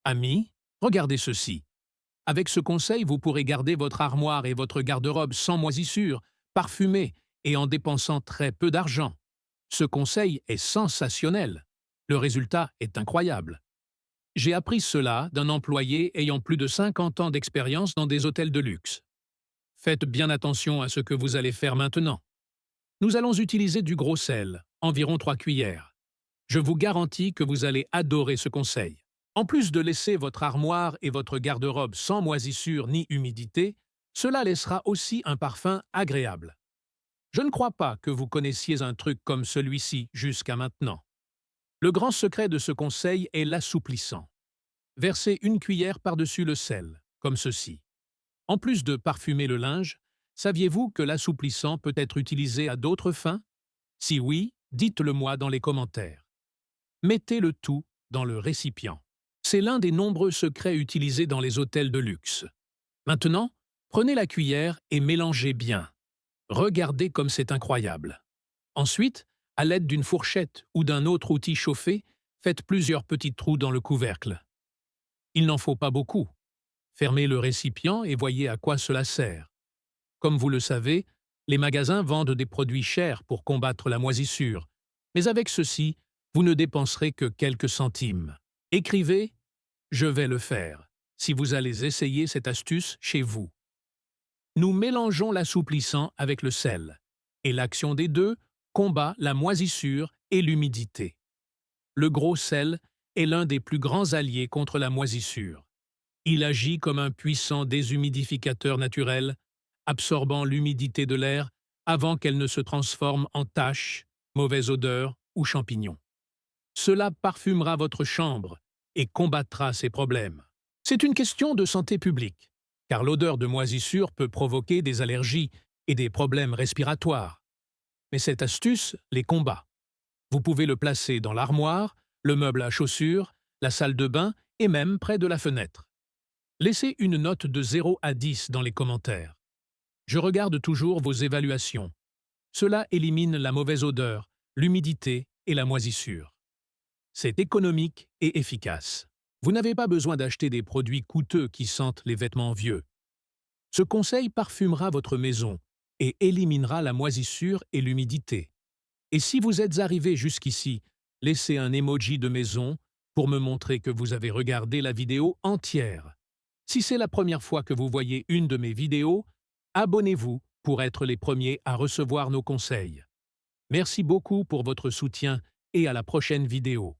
Amis, regardez ceci. Avec ce conseil, vous pourrez garder votre armoire et votre garde-robe sans moisissure, parfumés et en dépensant très peu d'argent. Ce conseil est sensationnel. Le résultat est incroyable. J'ai appris cela d'un employé ayant plus de 50 ans d'expérience dans des hôtels de luxe. Faites bien attention à ce que vous allez faire maintenant. Nous allons utiliser du gros sel, environ 3 cuillères. Je vous garantis que vous allez adorer ce conseil. En plus de laisser votre armoire et votre garde-robe sans moisissure ni humidité, cela laissera aussi un parfum agréable. Je ne crois pas que vous connaissiez un truc comme celui-ci jusqu'à maintenant. Le grand secret de ce conseil est l'assouplissant. Versez une cuillère par-dessus le sel, comme ceci. En plus de parfumer le linge, saviez-vous que l'assouplissant peut être utilisé à d'autres fins? Si oui, dites-le moi dans les commentaires. Mettez le tout dans le récipient. C'est l'un des nombreux secrets utilisés dans les hôtels de luxe. Maintenant, prenez la cuillère et mélangez bien. Regardez comme c'est incroyable. Ensuite, à l'aide d'une fourchette ou d'un autre outil chauffé, faites plusieurs petits trous dans le couvercle. Il n'en faut pas beaucoup. Fermez le récipient et voyez à quoi cela sert. Comme vous le savez, les magasins vendent des produits chers pour combattre la moisissure, mais avec ceci, vous ne dépenserez que quelques centimes. Écrivez « Je vais le faire » si vous allez essayer cette astuce chez vous. Nous mélangeons l'assouplissant avec le sel, et l'action des deux combat la moisissure et l'humidité. Le gros sel est l'un des plus grands alliés contre la moisissure. Il agit comme un puissant déshumidificateur naturel, absorbant l'humidité de l'air avant qu'elle ne se transforme en taches, mauvaise odeur ou champignons. Cela parfumera votre chambre et combattra ces problèmes. C'est une question de santé publique, car l'odeur de moisissure peut provoquer des allergies et des problèmes respiratoires. Mais cette astuce les combat. Vous pouvez le placer dans l'armoire, le meuble à chaussures, la salle de bain et même près de la fenêtre. Laissez une note de 0 à 10 dans les commentaires. Je regarde toujours vos évaluations. Cela élimine la mauvaise odeur, l'humidité et la moisissure. C'est économique et efficace. Vous n'avez pas besoin d'acheter des produits coûteux qui sentent les vêtements vieux. Ce conseil parfumera votre maison et éliminera la moisissure et l'humidité. Et si vous êtes arrivé jusqu'ici, laissez un emoji de maison pour me montrer que vous avez regardé la vidéo entière. Si c'est la première fois que vous voyez une de mes vidéos, abonnez-vous pour être les premiers à recevoir nos conseils. Merci beaucoup pour votre soutien et à la prochaine vidéo.